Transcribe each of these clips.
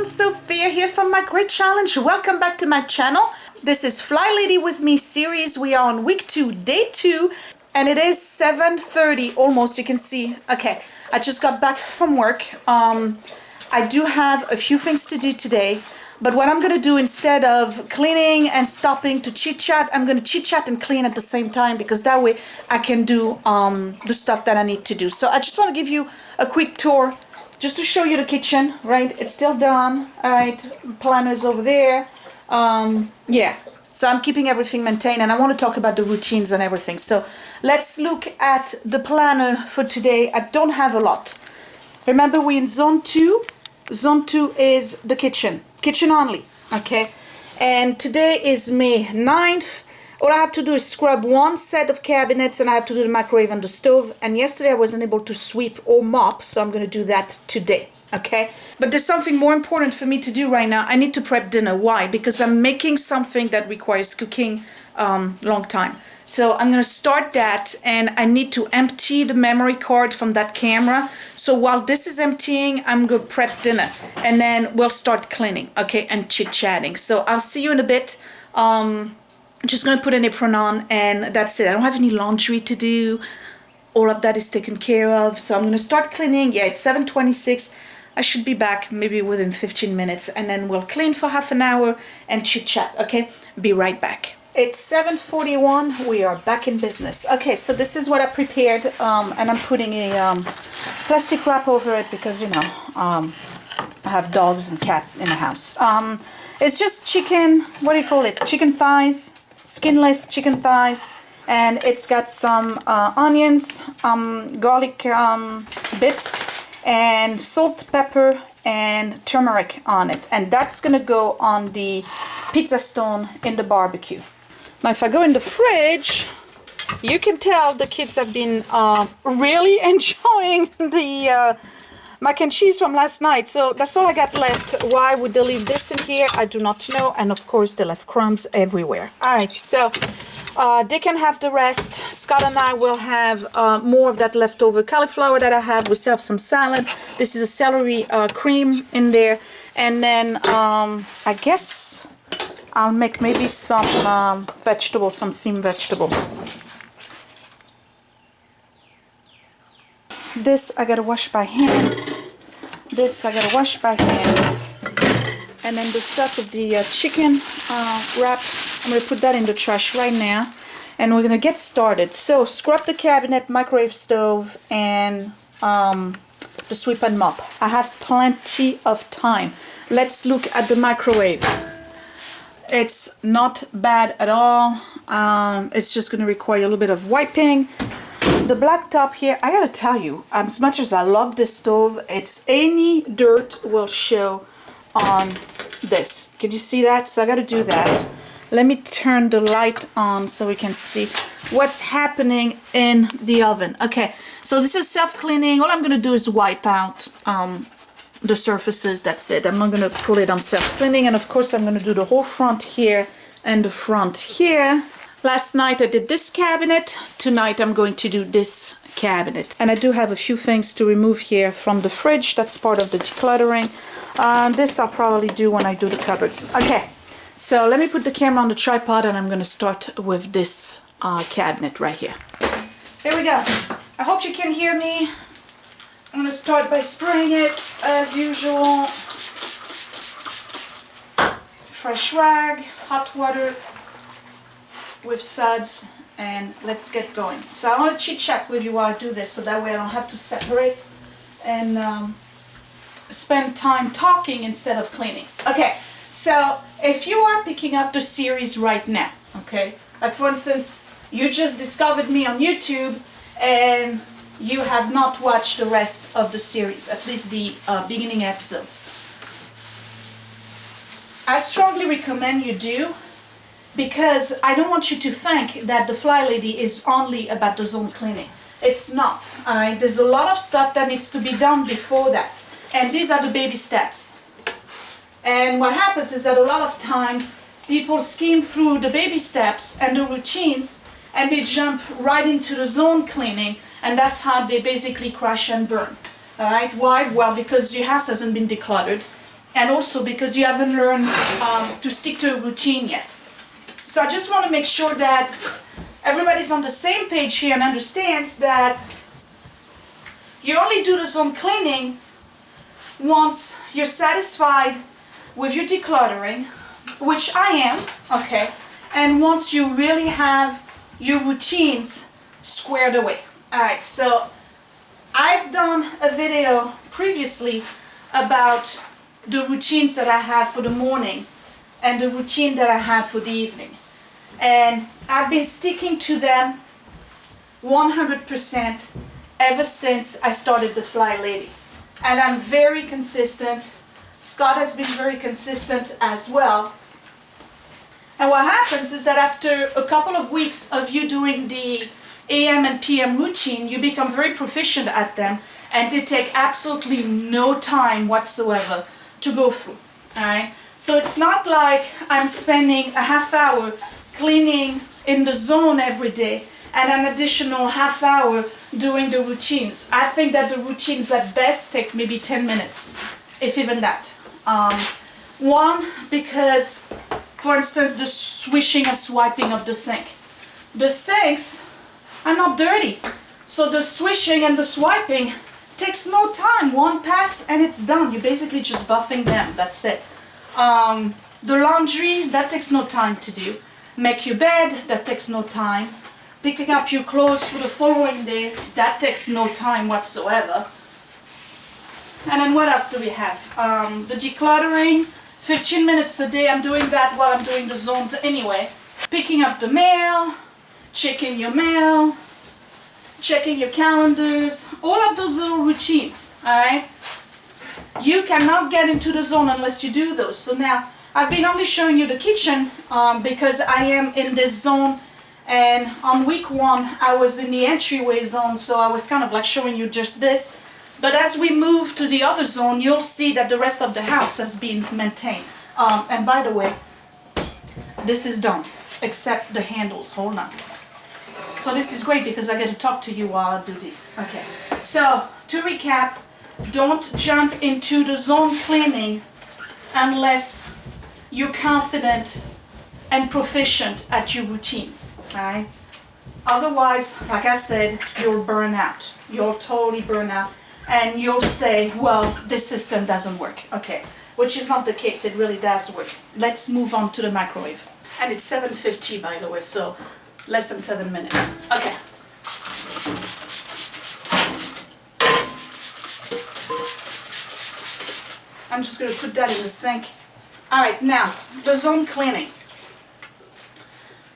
Sophia here from my great challenge. Welcome back to my channel. This is FlyLady with me series. We are on week 2, day 2, and it is 7:30 almost. You can see. Okay, I just got back from work. I do have a few things to do today, but what I'm gonna do instead of cleaning and stopping to chit chat, I'm gonna chit chat and clean at the same time, because that way I can do the stuff that I need to do. So I just want to give you a quick tour just to show you the kitchen, right? It's still done, all right? Planner's over there. Yeah, so I'm keeping everything maintained, and I want to talk about the routines and everything. So let's look at the planner for today. I don't have a lot. Remember, we're in zone 2. Zone 2 is the kitchen only, okay? And today is May 9th. All I have to do is scrub one set of cabinets, and I have to do the microwave and the stove. And yesterday I wasn't able to sweep or mop, so I'm going to do that today, okay? But there's something more important for me to do right now. I need to prep dinner. Why? Because I'm making something that requires cooking long time. So I'm going to start that, and I need to empty the memory card from that camera. So while this is emptying, I'm going to prep dinner, and then we'll start cleaning, okay, and chit-chatting. So I'll see you in a bit. I'm just going to put an apron on, and that's it. I don't have any laundry to do. All of that is taken care of. So I'm going to start cleaning. Yeah, it's 7:26. I should be back maybe within 15 minutes, and then we'll clean for half an hour and chit-chat, okay? Be right back. It's 7:41. We are back in business. Okay, so this is what I prepared, and I'm putting a plastic wrap over it because, you know, I have dogs and cat in the house. It's just chicken, what do you call it? Chicken thighs, skinless chicken thighs, and it's got some onions, garlic bits, and salt, pepper, and turmeric on it. And that's gonna go on the pizza stone in the barbecue. Now if I go in the fridge, you can tell the kids have been really enjoying the mac and cheese from last night. So that's all I got left. Why would they leave this in here? I do not know. And of course they left crumbs everywhere. All right, so they can have the rest. Scott and I will have more of that leftover cauliflower that I have. We still have some salad. This is a celery cream in there. And then I guess I'll make maybe some vegetables, some steamed vegetables. This I gotta wash by hand. This I gotta wash by hand. And then the stuff of the chicken wrap, I'm gonna put that in the trash right now. And we're gonna get started. So scrub the cabinet, microwave, stove, and the sweep and mop. I have plenty of time. Let's look at the microwave. It's not bad at all. It's just gonna require a little bit of wiping. The black top here, I gotta tell you, as much as I love this stove, it's any dirt will show on this. Can you see that? So I gotta do that. Let me turn the light on so we can see what's happening in the oven. Okay, so this is self-cleaning. All I'm gonna do is wipe out the surfaces. That's it. I'm not gonna put it on self-cleaning. And of course I'm gonna do the whole front here and the front here. Last night I did this cabinet. Tonight I'm going to do this cabinet. And I do have a few things to remove here from the fridge. That's part of the decluttering. This I'll probably do when I do the cupboards. Okay, so let me put the camera on the tripod, and I'm going to start with this cabinet right here. Here we go. I hope you can hear me. I'm going to start by spraying it as usual. Fresh rag, hot water with suds, and let's get going. So I want to chit chat with you while I do this, so that way I don't have to separate and spend time talking instead of cleaning. Okay, so if you are picking up the series right now, okay, like for instance, you just discovered me on YouTube and you have not watched the rest of the series, at least the beginning episodes, I strongly recommend you do, because I don't want you to think that the FlyLady is only about the zone cleaning. It's not, alright? There's a lot of stuff that needs to be done before that. And these are the baby steps. And what happens is that a lot of times people skim through the baby steps and the routines, and they jump right into the zone cleaning, and that's how they basically crash and burn. Alright? Why? Well, because your house hasn't been decluttered. and also because you haven't learned to stick to a routine yet. So I just want to make sure that everybody's on the same page here and understands that you only do the zone cleaning once you're satisfied with your decluttering, which I am, okay, and once you really have your routines squared away. Alright, so I've done a video previously about the routines that I have for the morning and the routine that I have for the evening. And I've been sticking to them 100% ever since I started the FlyLady. And I'm very consistent. Scott has been very consistent as well. And what happens is that after a couple of weeks of you doing the AM and PM routine, you become very proficient at them, and they take absolutely no time whatsoever to go through. Alright? So it's not like I'm spending a half hour cleaning in the zone every day and an additional half hour doing the routines. I think that the routines at best take maybe 10 minutes, if even that. One, because, for instance, the swishing and swiping of the sink. The sinks are not dirty, so the swishing and the swiping takes no time. One pass and it's done. You're basically just buffing them, that's it. The laundry, that takes no time to do. Make your bed, that takes no time. Picking up your clothes for the following day, that takes no time whatsoever. And then what else do we have? The decluttering, 15 minutes a day. I'm doing that while I'm doing the zones anyway. Picking up the mail, checking your mail, checking your calendars, all of those little routines, alright? You cannot get into the zone unless you do those. So now, I've been only showing you the kitchen because I am in this zone, and on week 1 I was in the entryway zone, so I was kind of like showing you just this. But as we move to the other zone, you'll see that the rest of the house has been maintained. And by the way, this is done, except the handles. Hold on. So this is great because I get to talk to you while I do these. Okay, so to recap, don't jump into the zone cleaning unless you're confident and proficient at your routines, right? Otherwise, like I said, you'll burn out. You'll totally burn out. And you'll say, well, this system doesn't work. Okay, which is not the case. It really does work. Let's move on to the microwave. And it's 7:50, by the way, so less than 7 minutes. Okay. I'm just going to put that in the sink. Alright, now, the zone cleaning.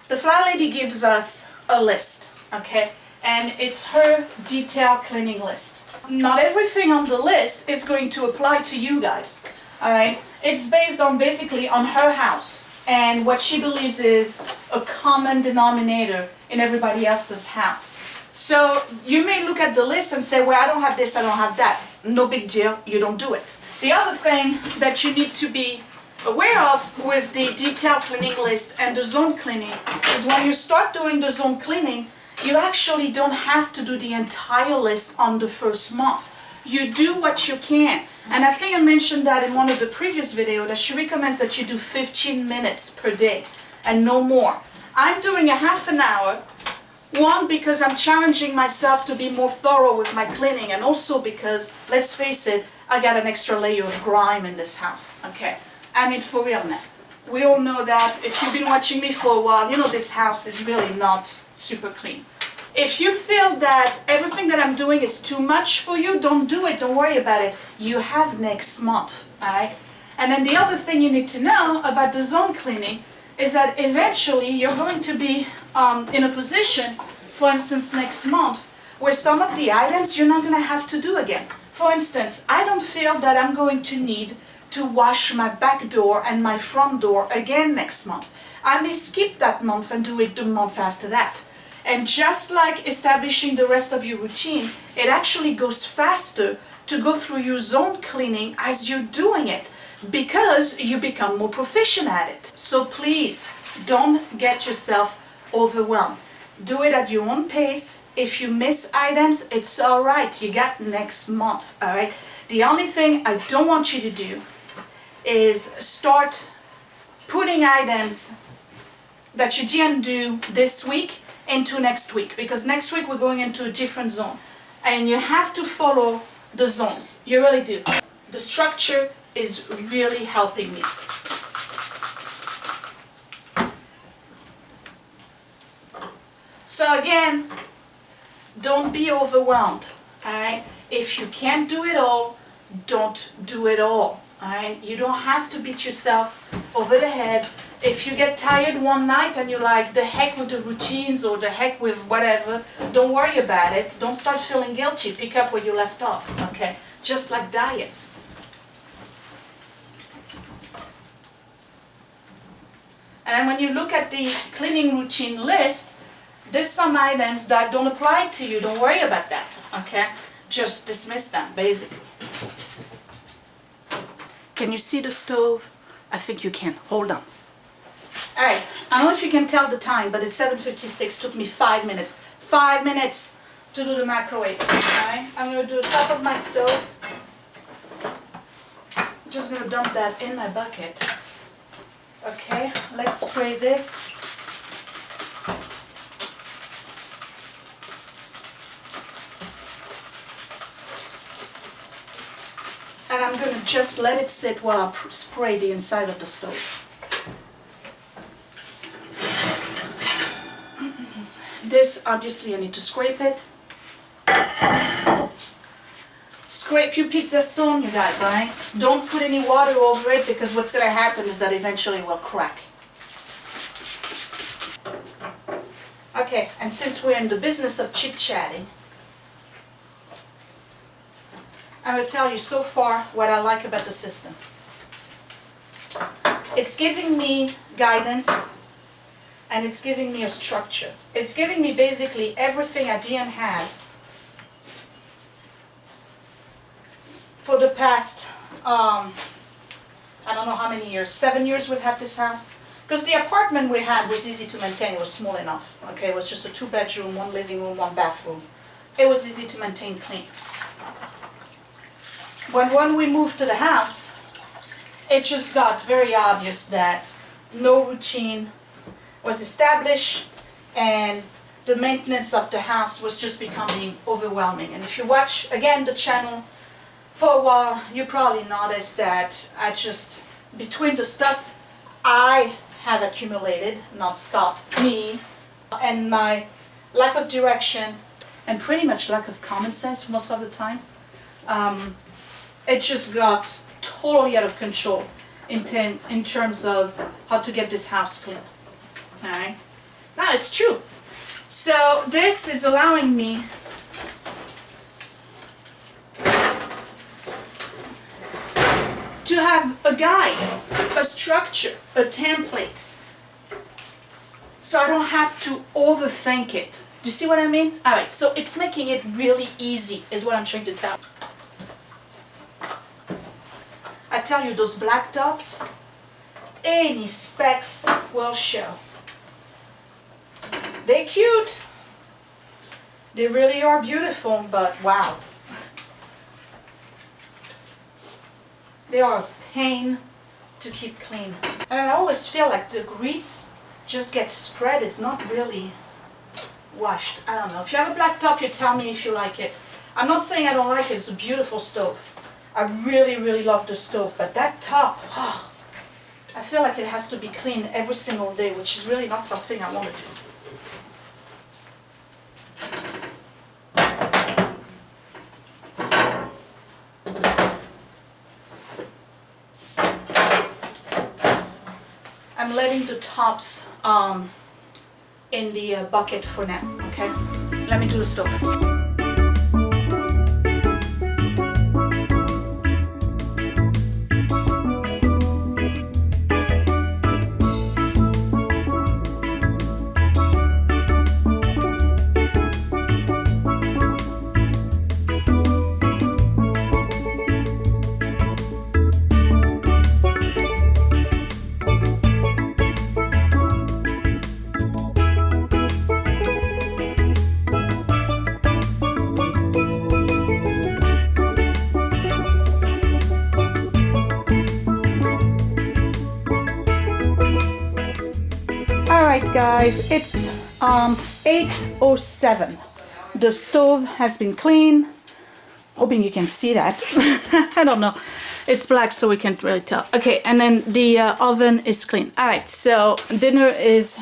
The FlyLady gives us a list, okay? And it's her detailed cleaning list. Not everything on the list is going to apply to you guys, alright? It's based on basically on her house and what she believes is a common denominator in everybody else's house. So you may look at the list and say, well, I don't have this, I don't have that. No big deal, you don't do it. The other thing that you need to be aware of with the detailed cleaning list and the zone cleaning is when you start doing the zone cleaning, you actually don't have to do the entire list on the first month. You do what you can. And I think I mentioned that in one of the previous videos that she recommends that you do 15 minutes per day and no more. I'm doing a half an hour. One, because I'm challenging myself to be more thorough with my cleaning, and also because, let's face it, I got an extra layer of grime in this house. Okay, I mean, for real now. We all know that. If you've been watching me for a while, you know this house is really not super clean. If you feel that everything that I'm doing is too much for you, don't do it, don't worry about it. You have next month, alright? And then the other thing you need to know about the zone cleaning is that eventually you're going to be in a position, for instance next month, where some of the items you're not going to have to do again. For instance, I don't feel that I'm going to need to wash my back door and my front door again next month. I may skip that month and do it the month after that. And just like establishing the rest of your routine, it actually goes faster to go through your zone cleaning as you're doing it, because you become more proficient at it. So please, don't get yourself overwhelmed. Do it at your own pace. If you miss items, it's alright. You got next month, alright? The only thing I don't want you to do is start putting items that you didn't do this week into next week, because next week we're going into a different zone and you have to follow the zones. You really do. The structure is really helping me. So again, don't be overwhelmed, alright? If you can't do it all, don't do it all, alright? You don't have to beat yourself over the head. If you get tired one night and you're like, the heck with the routines or the heck with whatever, don't worry about it. Don't start feeling guilty. Pick up where you left off, okay? Just like diets. And when you look at the cleaning routine list, there's some items that don't apply to you. Don't worry about that, okay? Just dismiss them, basically. Can you see the stove? I think you can. Hold on. Alright, I don't know if you can tell the time, but it's 7:56. Took me 5 minutes. 5 minutes to do the microwave. Alright, I'm going to do the top of my stove. Just going to dump that in my bucket. Okay, let's spray this. And I'm going to just let it sit while I spray the inside of the stove. This, obviously, I need to scrape it. Scrape your pizza stone, you guys, alright? Don't put any water over it, because what's going to happen is that eventually it will crack. Okay, and since we're in the business of chit-chatting, I'm going to tell you so far what I like about the system. It's giving me guidance and it's giving me a structure. It's giving me basically everything I didn't have for the past, I don't know how many years, 7 years we've had this house. Because the apartment we had was easy to maintain, it was small enough. Okay, it was just a 2-bedroom, 1 living room, 1 bathroom. It was easy to maintain clean. When we moved to the house, it just got very obvious that no routine was established and the maintenance of the house was just becoming overwhelming. And if you watch, again, the channel for a while, you probably noticed that I just, between the stuff I have accumulated, not Scott, me, and my lack of direction and pretty much lack of common sense most of the time, it just got totally out of control in terms of how to get this house clean. Alright? Now it's true. So this is allowing me to have a guide, a structure, a template. So I don't have to overthink it. Do you see what I mean? Alright, so it's making it really easy is what I'm trying to tell you. I tell you, those black tops, any specks will show. They're cute. They really are beautiful, but wow. They are a pain to keep clean. And I always feel like the grease just gets spread. It's not really washed. I don't know. If you have a black top, you tell me if you like it. I'm not saying I don't like it. It's a beautiful stove. I really, really love the stove, but that top, oh, I feel like it has to be clean every single day, which is really not something I want to do. I'm letting the tops in the bucket for now, okay? Let me do the stove. right, guys, it's 8:07. The stove has been cleaned. Hoping you can see that. I don't know. It's black, so we can't really tell. Okay, and then the oven is clean. All right, so dinner is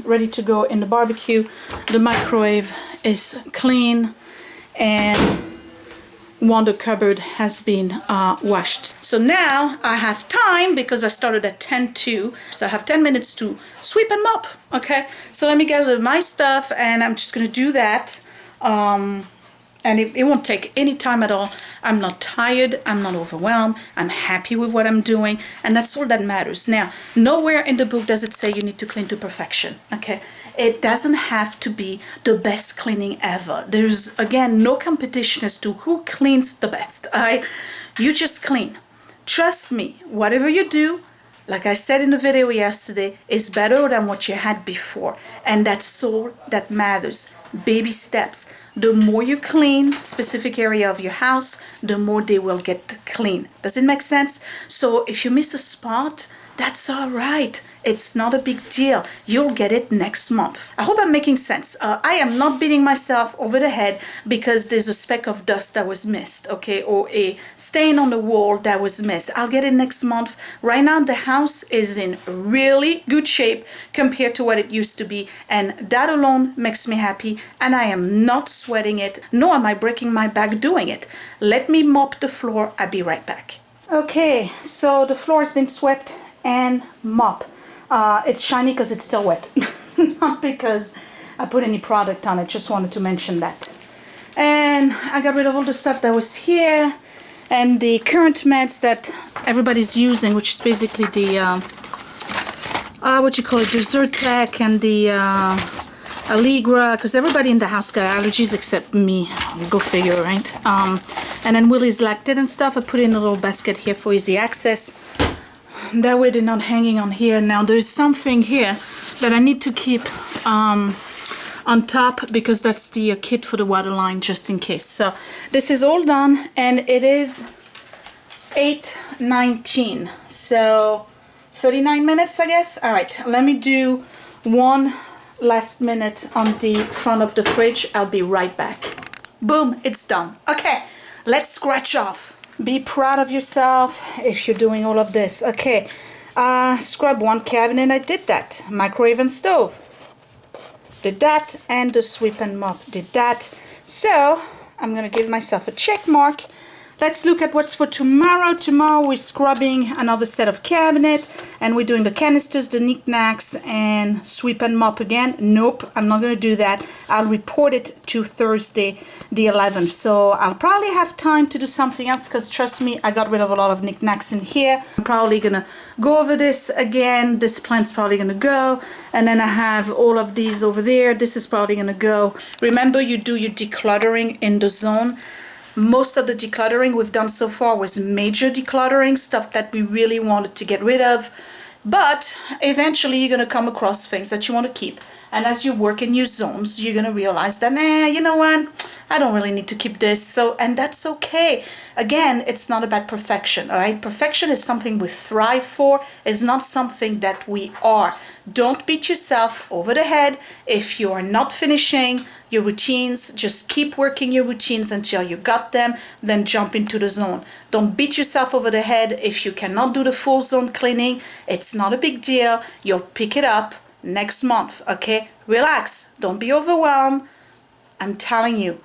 ready to go in the barbecue. The microwave is clean, and the cupboard has been washed. So now I have time, because I started at 10:02, so I have 10 minutes to sweep and mop. Okay, so let me gather my stuff, and I'm just gonna do that. And it won't take any time at all. I'm not tired, I'm not overwhelmed, I'm happy with what I'm doing, and that's all that matters. Now, nowhere in the book does it say you need to clean to perfection, okay? It doesn't have to be the best cleaning ever. There's, again, no competition as to who cleans the best, all right? You just clean. Trust me, whatever you do, like I said in the video yesterday, is better than what you had before. And that's all that matters. Baby steps. The more you clean specific area of your house, the more they will get clean. Does it make sense? So if you miss a spot, that's all right. It's not a big deal. You'll get it next month. I hope I'm making sense. I am not beating myself over the head because there's a speck of dust that was missed, okay, or a stain on the wall that was missed. I'll get it next month. Right now, the house is in really good shape compared to what it used to be, and that alone makes me happy, and I am not sweating it, nor am I breaking my back doing it. Let me mop the floor. I'll be right back. Okay, so the floor has been swept and mopped. It's shiny because it's still wet, not because I put any product on it. Just wanted to mention that. And I got rid of all the stuff that was here, and the current meds that everybody's using, which is basically the what you call it, the Zyrtec and the Allegra, because everybody in the house got allergies except me. Go figure, right? And then Willie's Lactate and stuff. I put in a little basket here for easy access. That way they're not hanging on here. Now there's something here that I need to keep on top, because that's the kit for the water line, just in case. So this is all done, and it is 8:19, so 39 minutes, I guess. All right, let me do one last minute on the front of the fridge. I'll be right back. Boom, it's done. Okay, let's scratch off. Be proud of yourself if you're doing all of this. Okay, scrub one cabinet. I did that. Microwave and stove. Did that. And the sweep and mop. Did that. So I'm going to give myself a check mark. Let's look at what's for tomorrow. Tomorrow we're scrubbing another set of cabinet, and we're doing the canisters, the knickknacks, and sweep and mop again. Nope, I'm not going to do that. I'll report it to Thursday the 11th. So I'll probably have time to do something else, because trust me, I got rid of a lot of knickknacks in here. I'm probably going to go over this again. This plant's probably going to go. And then I have all of these over there. This is probably going to go. Remember, you do your decluttering in the zone. Most of the decluttering we've done so far was major decluttering, stuff that we really wanted to get rid of. But eventually you're going to come across things that you want to keep. And as you work in your zones, you're going to realize that, you know what? I don't really need to keep this. So, and that's okay. Again, it's not about perfection, all right? Perfection is something we thrive for. It's not something that we are. Don't beat yourself over the head if you are not finishing your routines. Just keep working your routines until you got them, then jump into the zone. Don't beat yourself over the head if you cannot do the full zone cleaning. It's not a big deal. You'll pick it up next month, okay? Relax. Don't be overwhelmed. I'm telling you,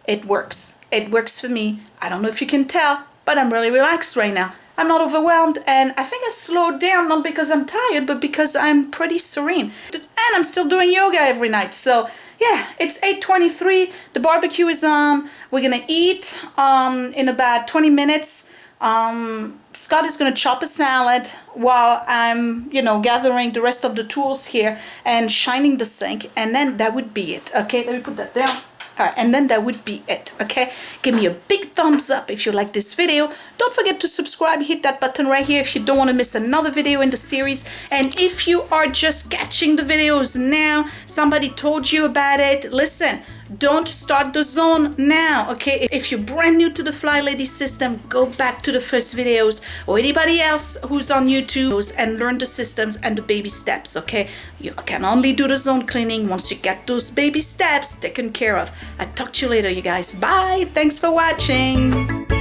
it works. It works for me. I don't know if you can tell, but I'm really relaxed right now. I'm not overwhelmed, and I think I slowed down, not because I'm tired, but because I'm pretty serene. And I'm still doing yoga every night. So yeah, it's 8:23. The barbecue is on. We're gonna eat in about 20 minutes. Scott is gonna chop a salad while I'm, gathering the rest of the tools here and shining the sink, and then that would be it. Okay, let me put that down. All right, and then that would be it, okay? Give me a big thumbs up if you like this video. Don't forget to subscribe, hit that button right here if you don't want to miss another video in the series. And if you are just catching the videos now, somebody told you about it, listen, Don't start the zone now, okay? If you're brand new to the FlyLady system, go back to the first videos, or anybody else who's on YouTube, and learn the systems and the baby steps, okay? You can only do the zone cleaning once you get those baby steps taken care of. I'll talk to you later, you guys. Bye. Thanks for watching.